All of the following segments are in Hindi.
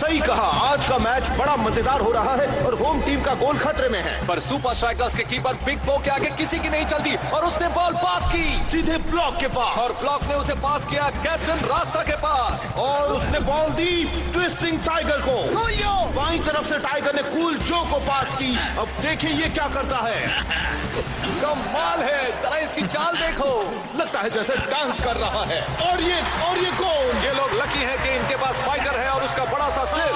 सही कहा, आज का मैच बड़ा मजेदार हो रहा है और होम टीम का गोल खतरे में है। पर सुपर स्ट्राइकर्स के कीपर बिग बो के आगे किसी की नहीं चलती और उसने बॉल पास की सीधे ब्लॉक के पास और ब्लॉक ने उसे पास किया कैप्टन रास्ता के पास और उसने बॉल दी ट्विस्टिंग टाइगर को। बाईं तरफ से टाइगर ने कूल जो को पास की। अब देखिए ये क्या करता है। कमाल है, जरा इसकी चाल देखो, लगता है जैसे डांस कर रहा है। और ये गोल। ये लोग लकी हैं कि इनके पास फाइटर है और उसका बड़ा सा सिर।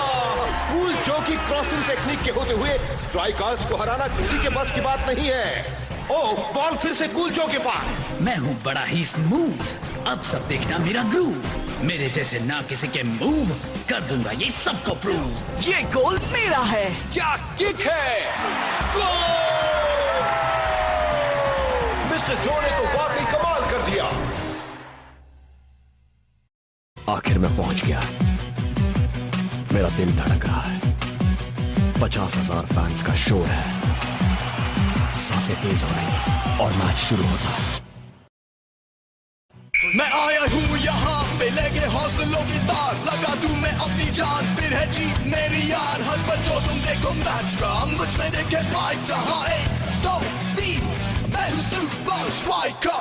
कूल जो की क्रॉसिंग टेक्निक के होते हुए स्ट्राइकर्स को हराना किसी के बस की बात नहीं है। ओह, बॉल फिर से कूल जो के पास। मैं हूँ बड़ा ही स्मूथ, अब सब देखना मेरा ग्रूव। मेरे जैसे ना किसी के मूव कर दूंगा ये सबको प्रूव। ये गोल मेरा है। क्या किक है। मिस्टर जो ने तो वाकई कमाल कर दिया। आखिर मैं पहुंच गया। मेरा दिल धड़क रहा है। 50,000 फैंस का शोर है। सांसें तेज हो रही हैं और मैच शुरू होता है। मैं आया हूँ यहाँ पे लेके हौसलों की तार, लगा दूं मैं अपनी जान, फिर है जीत मेरी यार। हर बच्चों तुम देखो मैच का, मुझ में देखे फाइट। जहाँ 1, 2, 3 मैं हूँ super striker.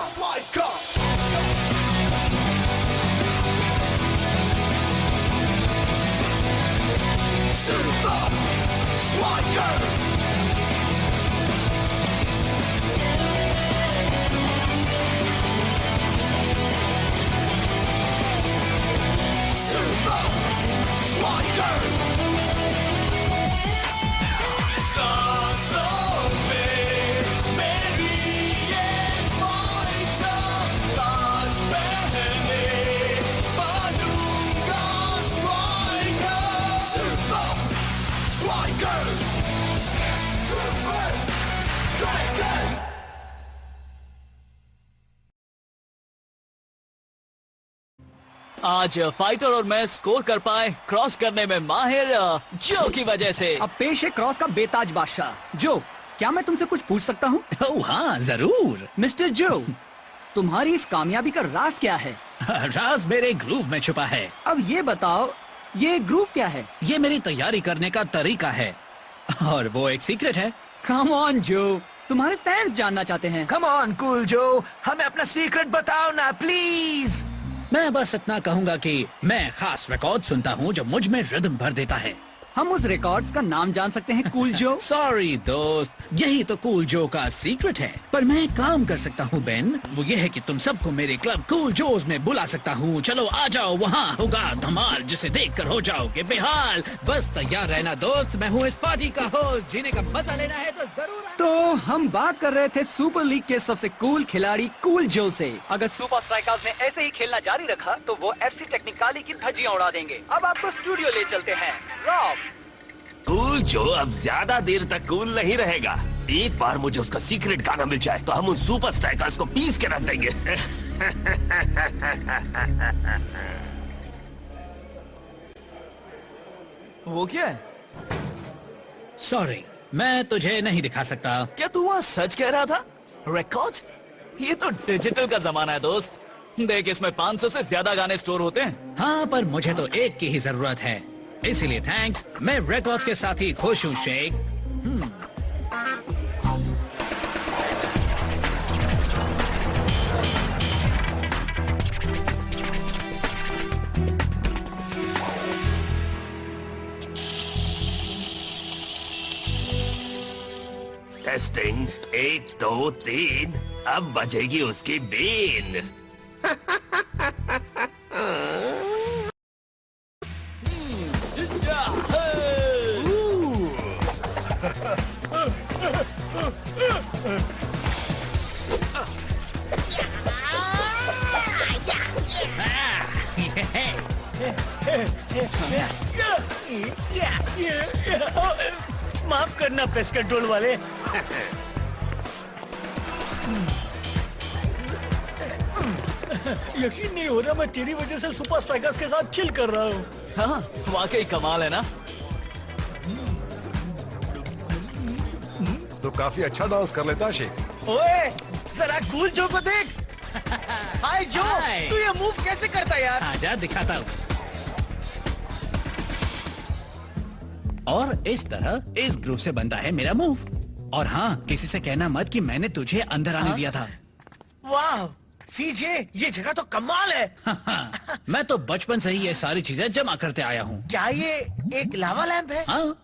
Super Strikers! Super Strikers! सांसों में मेरी ये फाइटर, ताज पहने बनूंगा striker. Super Strikers! Super Strikers! आज फाइटर और मैं स्कोर कर पाए क्रॉस करने में माहिर जो की वजह से। अब पेश है क्रॉस का बेताज बादशाह जो। क्या मैं तुमसे कुछ पूछ सकता हूँ? ओह हाँ जरूर। मिस्टर जो, तुम्हारी इस कामयाबी का राज क्या है? राज मेरे ग्रूव में छुपा है। अब ये बताओ, ये ग्रूव क्या है? ये मेरी तैयारी करने का तरीका है और वो एक सीक्रेट है। कम ऑन जो, तुम्हारे फैंस जानना चाहते हैं। कम ऑन कूल जो, हमें अपना सीक्रेट बताओ ना प्लीज। मैं बस इतना कहूंगा कि मैं खास रिकॉर्ड सुनता हूँ जो मुझ में रिदम भर देता है। हम उस रिकॉर्ड्स का नाम जान सकते हैं कूल जो? सॉरी दोस्त, यही तो कूल जो का सीक्रेट है। पर मैं एक काम कर सकता हूँ बेन, वो ये है कि तुम सबको मेरे क्लब कूल जोज में बुला सकता हूँ। चलो आ जाओ, वहाँ होगा धमाल जिसे देखकर हो जाओगे बेहाल। बस तैयार रहना दोस्त, मैं हूँ इस पार्टी का होस्ट। जीने का मजा लेना है तो जरूर आना। तो हम बात कर रहे थे सुपर लीग के सबसे कूल खिलाड़ी कूल जो से। अगर सुपर स्ट्राइकर्स ने ऐसे ही खेलना जारी रखा तो वो एफसी टेक्निकाली की धज्जियां उड़ा देंगे। अब आपको स्टूडियो ले चलते हैं। रॉब, कूल जो अब ज्यादा देर तक कूल नहीं रहेगा। एक बार मुझे उसका सीक्रेट गाना मिल जाए तो हम उन सुपर स्ट्राइकर्स को पीस के रख देंगे। वो क्या है? सॉरी, मैं तुझे नहीं दिखा सकता। क्या तू वहाँ सच कह रहा था? रिकॉर्ड? ये तो डिजिटल का जमाना है दोस्त। देख, इसमें 500 से ज्यादा गाने स्टोर होते हैं। हाँ, पर मुझे तो एक की ही जरूरत है, इसीलिए थैंक्स। मैं रिकॉर्ड्स के साथ ही खुश हूँ शेख। टेस्टिंग 1, 2, 3 अब बजेगी उसकी बीन। माफ करना पेस्ट कंट्रोल वाले। यकीन नहीं हो रहा, मैं तेरी वजह से सुपर स्ट्राइकर्स के साथ चिल कर रहा हूँ। हाँ, वाकई कमाल है ना। तो काफी अच्छा डांस कर लेता है शेख। ओए, जरा कूल जो को देख। हाय जो, हाय। तू ये मूव कैसे करता है यार? आजा दिखाता हूँ। और इस तरह इस ग्रुप से बनता है मेरा मूव। और हाँ, किसी से कहना मत कि मैंने तुझे अंदर आने दिया था। वाह सीजे, ये जगह तो कमाल है। मैं तो बचपन से ही ये सारी चीजें जमा करते आया हूँ। क्या ये एक लावा लैंप है? हाँ,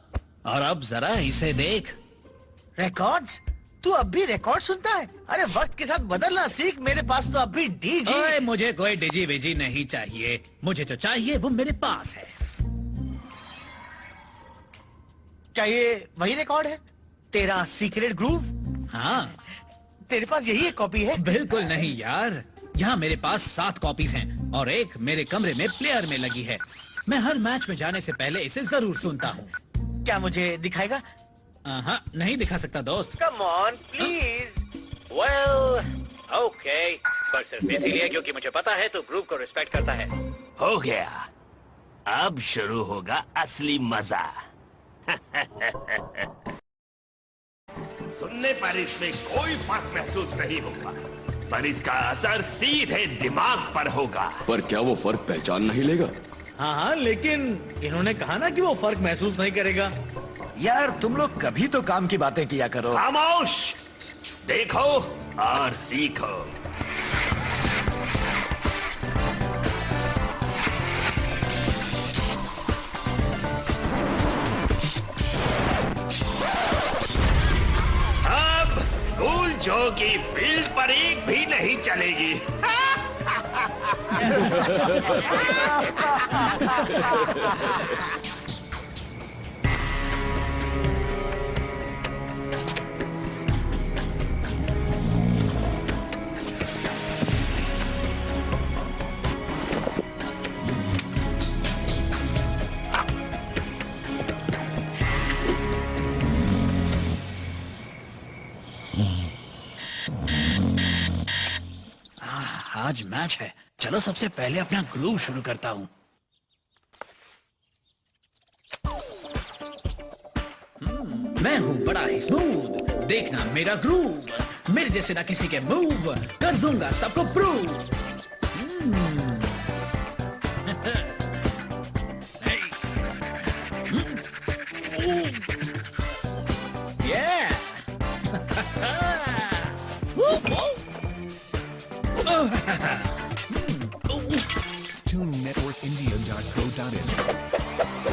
और अब जरा इसे देख। रिकॉर्ड्स? तू अब भी रिकॉर्ड सुनता है? अरे वक्त के साथ बदलना सीख, मेरे पास तो अब भी डीजी। ओए, मुझे कोई डिजी विजी नहीं चाहिए, मुझे जो चाहिए वो मेरे पास है। क्या ये वही रिकॉर्ड है? तेरा सीक्रेट ग्रूव? हाँ। तेरे पास यही एक कॉपी है? बिल्कुल नहीं यार, यहाँ मेरे पास 7 कॉपीज हैं और एक मेरे कमरे में प्लेयर में लगी है। मैं हर मैच में जाने से पहले इसे जरूर सुनता हूँ। क्या मुझे दिखाएगा? हाँ, नहीं दिखा सकता दोस्त। Come on please. Well okay, पर सिर्फ इसीलिए क्योंकि मुझे पता है तू ग्रुप को रिस्पेक्ट करता है। हो गया, अब शुरू होगा असली मजा। सुनने पर इसमें कोई फर्क महसूस नहीं होगा, पर इसका असर सीधे दिमाग पर होगा। पर क्या वो फर्क पहचान नहीं लेगा? हाँ, लेकिन इन्होंने कहा ना कि वो फर्क महसूस नहीं करेगा। यार तुम लोग कभी तो काम की बातें किया करो। खामोश, देखो और सीखो। अब कूल जो की फील्ड पर एक भी नहीं चलेगी। आज मैच है, चलो सबसे पहले अपना ग्रूव शुरू करता हूँ। मैं हूँ बड़ा ही स्मूथ, देखना मेरा ग्रूव, मेरे जैसे ना किसी के मूव, कर दूंगा सबको प्रूव।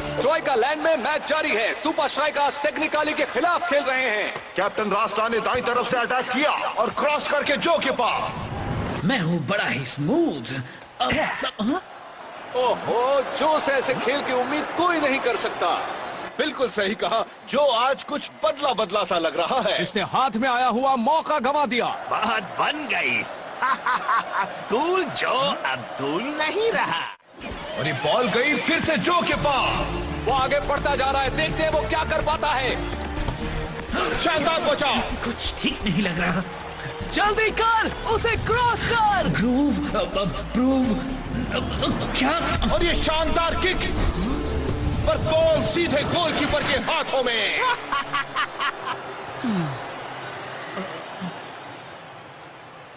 स्ट्राइका लैंड में मैच जारी है। सुपर स्ट्राइकर्स टेक्निकली के खिलाफ खेल रहे हैं। कैप्टन रास्ता ने दाईं तरफ से अटैक किया और क्रॉस करके जो के पास। मैं हूँ बड़ा ही स्मूथ। अब सब ओहो, जो से ऐसे खेल की उम्मीद कोई नहीं कर सकता। बिल्कुल सही कहा, जो आज कुछ बदला बदला सा लग रहा है। इसने हाथ में आया हुआ मौका गंवा दिया। बात बन गई। कूल जो अब कूल नहीं रहा। और ये बॉल गई फिर से जो के पास। वो आगे बढ़ता जा रहा है, देखते हैं वो क्या कर पाता है। शानदार बचाव। कुछ ठीक नहीं लग रहा। जल्दी कर, उसे क्रॉस कर। ग्रूव प्रूव क्या? और ये शानदार किक, पर बॉल सीधे गोलकीपर के हाथों में।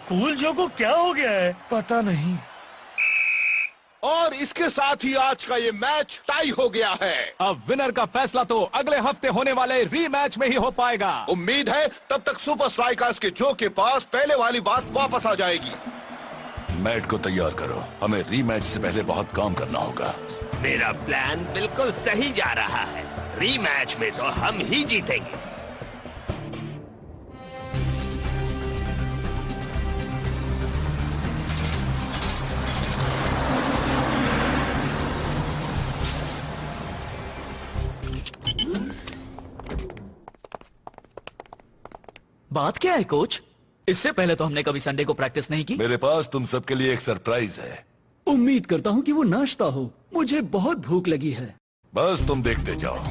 कूल जो को क्या हो गया है? पता नहीं। और इसके साथ ही आज का ये मैच टाई हो गया है। अब विनर का फैसला तो अगले हफ्ते होने वाले रीमैच में ही हो पाएगा। उम्मीद है तब तक सुपर स्ट्राइकर्स के जो के पास पहले वाली बात वापस आ जाएगी। मैट को तैयार करो, हमें रीमैच से पहले बहुत काम करना होगा। मेरा प्लान बिल्कुल सही जा रहा है। रीमैच में तो हम ही जीतेंगे। बात क्या है कोच? इससे पहले तो हमने कभी संडे को प्रैक्टिस नहीं की। मेरे पास तुम सबके लिए एक सरप्राइज है। उम्मीद करता हूँ कि वो नाश्ता हो, मुझे बहुत भूख लगी है। बस तुम देखते जाओ।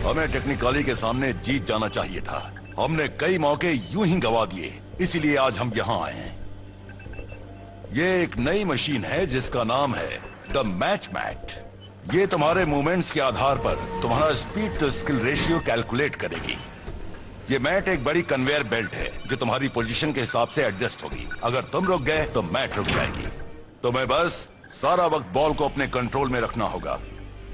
हमें टेक्निकली के सामने जीत जाना चाहिए था। हमने कई मौके यूं ही गवा दिए, इसीलिए आज हम यहाँ आए हैं। ये एक नई मशीन है जिसका नाम है द मैच मैट। ये तुम्हारे मूवमेंट्स के आधार पर तुम्हारा speed to skill ratio calculate करेगी। ये मैट एक बड़ी कन्वेयर बेल्ट है जो तुम्हारी पोजीशन के हिसाब से एडजस्ट होगी। अगर तुम रुक गए तो मैट रुक जाएगी। तुम्हें बस सारा वक्त बॉल को अपने कंट्रोल में रखना होगा।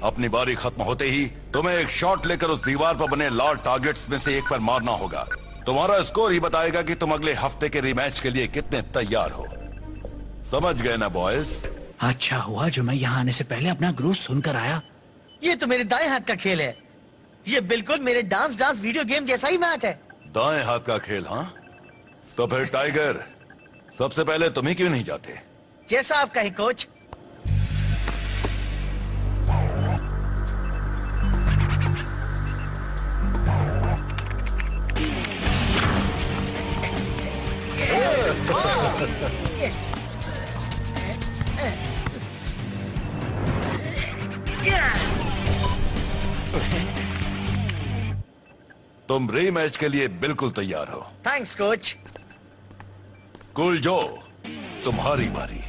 अपनी बारी खत्म होते ही तुम्हें एक शॉट लेकर उस दीवार पर बने लाल टारगेट्स में से एक पर मारना होगा। तुम्हारा स्कोर ही बताएगा कि तुम अगले हफ्ते के रिमैच के लिए कितने तैयार हो। समझ गए ना बॉयज? अच्छा हुआ जो मैं यहाँ आने से पहले अपना ग्रूव सुनकर आया। ये तो मेरे दाएं हाथ का खेल है। ये बिल्कुल मेरे डांस वीडियो गेम जैसा ही मैच है। दाएं हाथ का खेल, हाँ? तो फिर टाइगर, सबसे पहले तुम ही क्यों नहीं जाते? जैसा आप कहें कोच। तुम रीमैच के लिए बिल्कुल तैयार हो। Thanks coach. कूल जो, तुम्हारी बारी।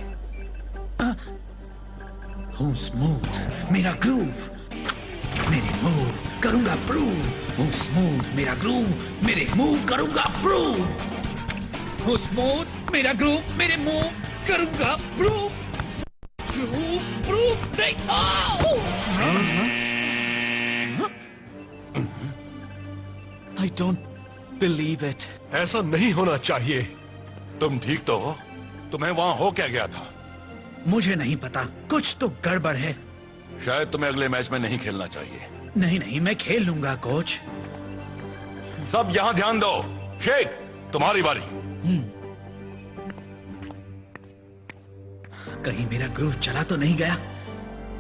हूँ स्मूथ, मेरा ग्रूव, मेरे मूव करूंगा प्रूव। हूँ स्मूथ, मेरा ग्रूव, मेरे मूव करूंगा प्रूव। हूँ स्मूथ, मेरा ग्रूव, मेरे मूव करूंगा प्रूव। प्रूव देखो। I don't believe it. ऐसा नहीं होना चाहिए। तुम ठीक तो हो? तुम्हें वहां हो क्या गया था? मुझे नहीं पता, कुछ तो गड़बड़ है। शायद तुम्हें अगले मैच में नहीं खेलना चाहिए। नहीं, मैं खेल लूंगा कोच। सब यहाँ ध्यान दो। शेख, तुम्हारी बारी। कहीं मेरा ग्रूव चला तो नहीं गया?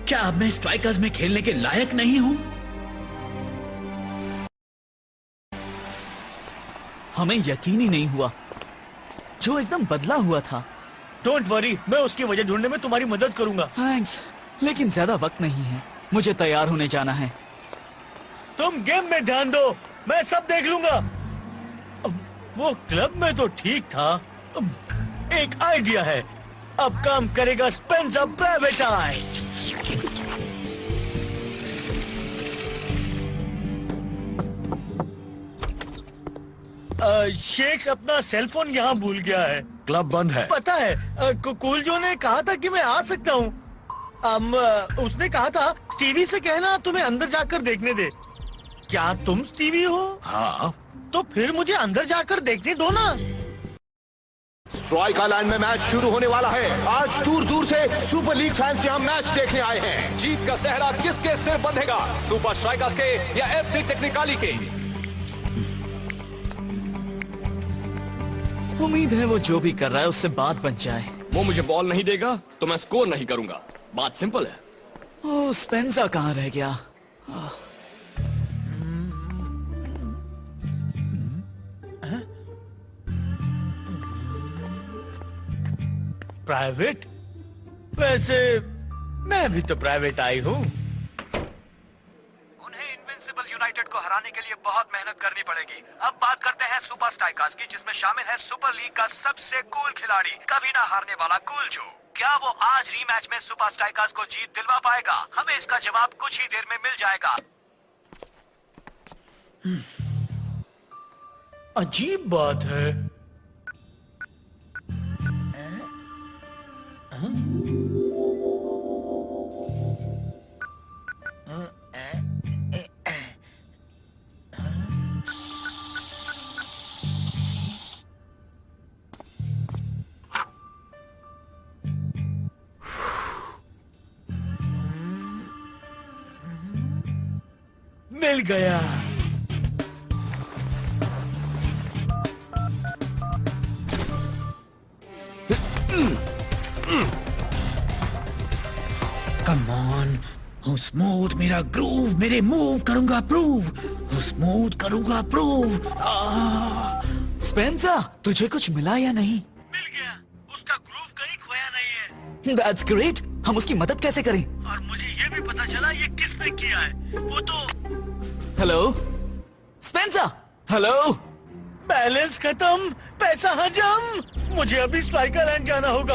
क्या अब मैं स्ट्राइकर्स में खेलने के लायक नहीं हूं? हमें यकीन ही नहीं हुआ। जो एकदम बदला हुआ था। डोंट वरी, मैं उसकी वजह ढूंढने में तुम्हारी मदद करूंगा। थैंक्स, लेकिन ज्यादा वक्त नहीं है। मुझे तैयार होने जाना है। तुम गेम में ध्यान दो, मैं सब देख लूंगा। वो क्लब में तो ठीक था। एक आइडिया है, अब काम करेगा स्पेंसर प्राइवेट आई। शेक्स अपना सेलफोन यहाँ भूल गया है। क्लब बंद है। पता है, कूल जो ने कहा था कि मैं आ सकता हूँ। उसने कहा था स्टीवी से कहना तुम्हें अंदर जाकर देखने दे। क्या तुम स्टीवी हो? हाँ। तो फिर मुझे अंदर जाकर देखने दो ना। स्ट्राइक आइलैंड में मैच शुरू होने वाला है। आज दूर दूर से सुपर लीग फैंस यहाँ मैच देखने आए हैं। जीत का सहरा किसके सिर बंधेगा? सुपर स्ट्राइकर्स के या एफसी टेक्निकाली के? उम्मीद है वो जो भी कर रहा है उससे बात बन जाए। वो मुझे बॉल नहीं देगा तो मैं स्कोर नहीं करूंगा। बात सिंपल है। ओह, स्पेंसर कहाँ रह गया? प्राइवेट? वैसे मैं भी तो प्राइवेट आई हूँ। उन्हें इनविंसिबल यूनाइटेड को हराने के लिए बहुत मेहनत करनी पड़ेगी। अब बात करते हैं सुपर स्ट्राइकर्स की, जिसमें शामिल है सुपर लीग का सबसे कूल खिलाड़ी, कभी ना हारने वाला कूल जो। क्या वो आज रीमैच में सुपर स्ट्राइकर्स को जीत दिलवा पाएगा? हमें इसका जवाब कुछ ही देर में मिल जाएगा। अजीब बात है। मिल गया। कम ऑन, हूँ स्मूथ, मेरा ग्रूव, मेरे मूव करूंगा प्रूव। हूँ स्मूथ करूंगा प्रूव। स्पेंसर, तुझे कुछ मिला या नहीं? मिल गया। उसका ग्रूव कहीं खोया नहीं है। That's great। हम उसकी मदद कैसे करें? और मुझे ये भी पता चला ये किसने किया है। वो तो हेलो स्पेंसर, हेलो। बैलेंस खत्म, पैसा हजम, मुझे अभी स्ट्राइकर लैंड जाना होगा।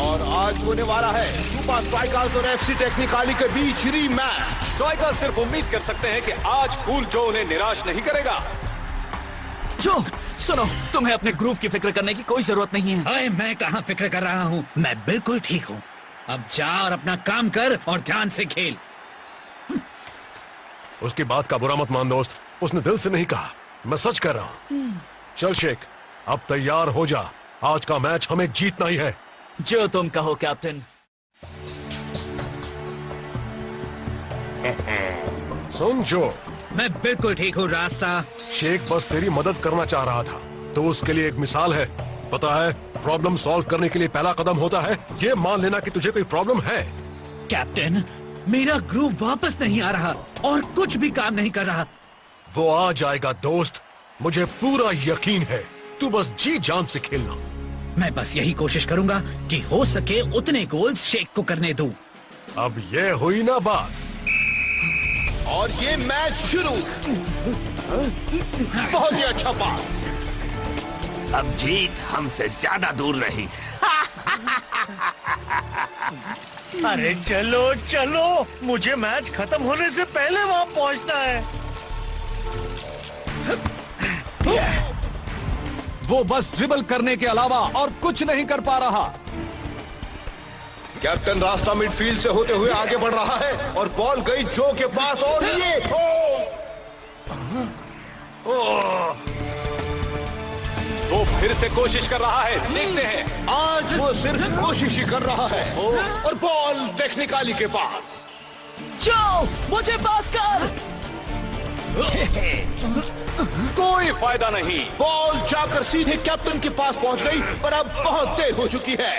और आज होने वाला है सुपर स्ट्राइकर्स और एफसी टेक्निकाली के बीच रीमैच। स्ट्राइकर्स सिर्फ उम्मीद कर सकते हैं कि आज कूल जो उन्हें निराश नहीं करेगा। जो सुनो, तुम्हें अपने ग्रूव की फिक्र करने की कोई जरूरत नहीं है। अरे मैं कहाँ फिक्र कर रहा हूँ, मैं बिल्कुल ठीक हूँ। अब जा और अपना काम कर और ध्यान से खेल। उसकी बात का बुरा मत मान दोस्त, उसने दिल से नहीं कहा, मैं सच कह रहा हूँ। चल शेख, अब तैयार हो जा, आज का मैच हमें जीतना ही है। जो तुम कहो कैप्टन। सुन जो, मैं बिल्कुल ठीक हूँ रास्ता। शेख बस तेरी मदद करना चाह रहा था, तो उसके लिए एक मिसाल है। पता है, प्रॉब्लम सॉल्व करने के लिए पहला कदम होता है ये मान लेना कि तुझे कोई प्रॉब्लम है। कैप्टन, मेरा ग्रूव वापस नहीं आ रहा और कुछ भी काम नहीं कर रहा। वो आ जाएगा दोस्त, मुझे पूरा यकीन है। तू बस जी जान से खेलना। मैं बस यही कोशिश करूंगा कि हो सके उतने गोल्स शेख को करने दूं। अब ये हुई ना बात। और ये मैच शुरू। बहुत ही अच्छा पास। अब जीत हमसे ज्यादा दूर नहीं। अरे चलो चलो, मुझे मैच खत्म होने से पहले वहां पहुंचना है। वो बस ड्रिबल करने के अलावा और कुछ नहीं कर पा रहा। कैप्टन रास्ता मिडफील्ड से होते हुए आगे बढ़ रहा है और बॉल गई जो के पास और ये वो फिर से कोशिश कर रहा है, देखते हैं। आज वो सिर्फ कोशिश ही कर रहा है और बॉल टेक्निकाली के पास। जो मुझे पास कर। कोई फायदा नहीं। बॉल जाकर सीधे कैप्टन के पास पहुंच गई, पर अब बहुत देर हो चुकी है।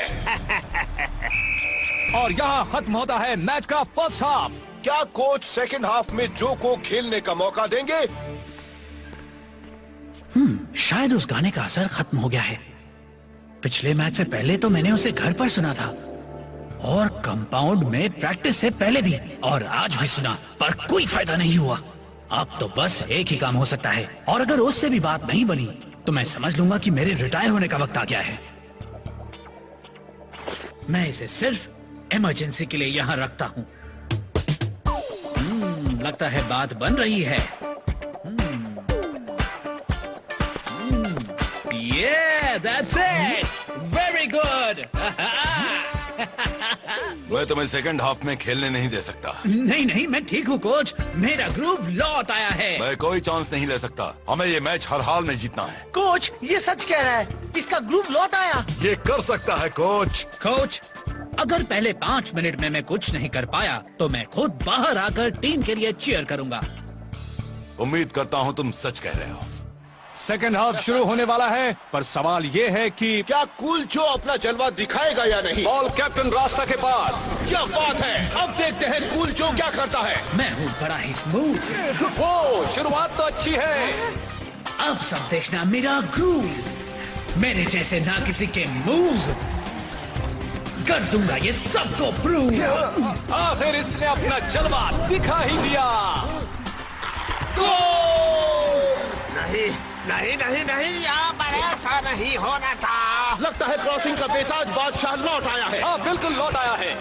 और यहाँ खत्म होता है मैच का फर्स्ट हाफ। क्या कोच सेकंड हाफ में जो को खेलने का मौका देंगे? शायद उस गाने का असर खत्म हो गया है। पिछले मैच से पहले तो मैंने उसे घर पर सुना था और कंपाउंड में प्रैक्टिस से पहले भी, और आज भी सुना, पर कोई फायदा नहीं हुआ। अब तो बस एक ही काम हो सकता है, और अगर उससे भी बात नहीं बनी तो मैं समझ लूंगा कि मेरे रिटायर होने का वक्त आ गया है। मैं इसे सिर्फ इमरजेंसी के लिए यहाँ रखता हूँ। लगता है बात बन रही है। Yeah, that's it. Very good. मैं तुम्हें सेकंड हाफ में खेलने नहीं दे सकता। नहीं नहीं, मैं ठीक हूँ कोच, मेरा ग्रूव लौट आया है। मैं कोई चांस नहीं ले सकता, हमें ये मैच हर हाल में जीतना है। कोच ये सच कह रहा है, इसका ग्रुप लौट आया। ये कर सकता है कोच। कोच, अगर पहले 5 मिनट में मैं कुछ नहीं कर पाया तो मैं खुद बाहर आकर टीम के लिए चीयर करूंगा। उम्मीद करता हूँ तुम सच कह रहे हो। सेकंड हाफ शुरू होने वाला है, पर सवाल ये है कि क्या कूल जो अपना जलवा दिखाएगा या नहीं? बॉल कैप्टन रास्ता के पास। क्या बात है, अब देखते हैं कूल जो क्या करता है। मैं हूँ बड़ा ही स्मूथ। ओ, शुरुआत तो अच्छी है। अब सब देखना मेरा ग्रूव, मेरे जैसे ना किसी के मूव कर दूंगा ये सबको प्रूव। आखिर इसने अपना जलवा दिखा ही दिया। नहीं नहीं नहीं नहीं, यहाँ पर ऐसा नहीं होना था। लगता है क्रॉसिंग का बेताज बादशाह लौट आया है। हाँ बिल्कुल लौट आया है।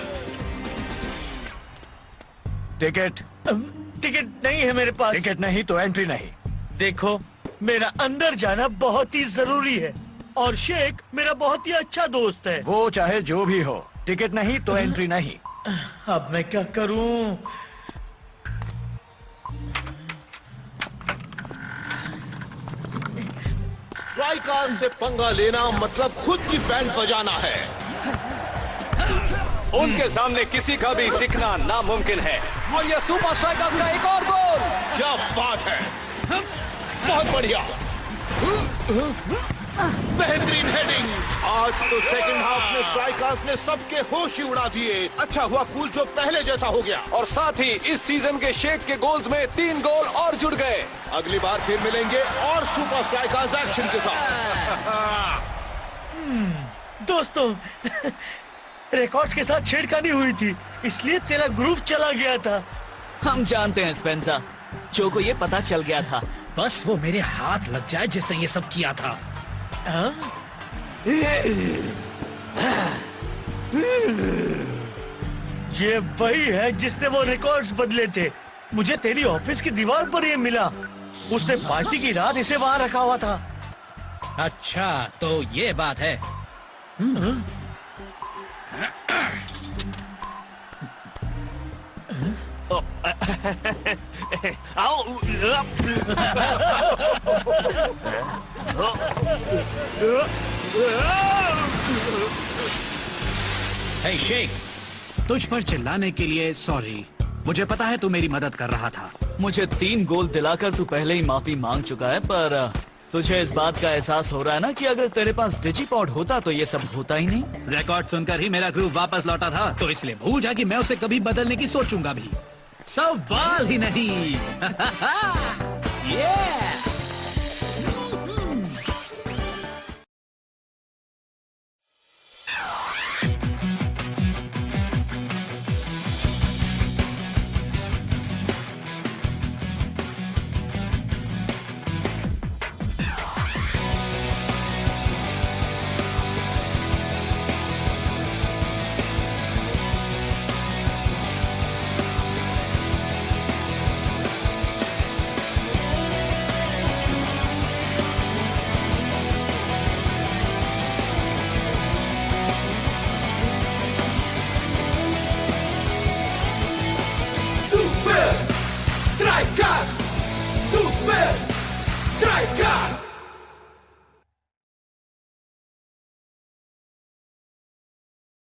टिकट नहीं है मेरे पास। टिकट नहीं तो एंट्री नहीं। देखो, मेरा अंदर जाना बहुत ही जरूरी है और शेख मेरा बहुत ही अच्छा दोस्त है। वो चाहे जो भी हो, टिकट नहीं तो एंट्री नहीं। अब मैं क्या करूं? स्ट्राइकर से पंगा लेना मतलब खुद की बैंड बजाना है। उनके सामने किसी का भी टिकना नामुमकिन है। और ये सुपर स्ट्राइकर्स का एक और गोल। क्या बात है, बहुत बढ़िया, बेहतरीन हेडिंग। आज तो सेकंड हाफ में स्ट्राइकर्स ने सबके होश ही उड़ा दिए। अच्छा हुआ कूल जो पहले जैसा हो गया। और साथ ही इस सीजन के शेख के गोल्स में 3 गोल और जुड़ गए। अगली बार फिर मिलेंगे और सुपर स्ट्राइकर्स एक्शन के साथ। दोस्तों, रिकॉर्ड्स के साथ छेड़खानी हुई थी, इसलिए तेरा ग्रूव चला गया था। हम जानते हैं स्पेंसर, जो को ये पता चल गया था। बस वो मेरे हाथ लग जाए जिसने ये सब किया था। ये वही है जिसने वो रिकॉर्ड्स बदले थे। मुझे तेरी ऑफिस की दीवार पर ये मिला। उसने पार्टी की रात इसे वहां रखा हुआ था। अच्छा, तो ये बात है। आओ। हे शेख, तुझ पर चिल्लाने के लिए सॉरी। मुझे पता है तू मेरी मदद कर रहा था। मुझे 3 गोल दिलाकर तू पहले ही माफी मांग चुका है, पर तुझे इस बात का एहसास हो रहा है ना कि अगर तेरे पास डिजिपॉड होता तो ये सब होता ही नहीं। रिकॉर्ड सुनकर ही मेरा ग्रुप वापस लौटा था, तो इसलिए भूल जा कि मैं उसे कभी बदलने की सोचूंगा भी। सवाल ही नहीं। ये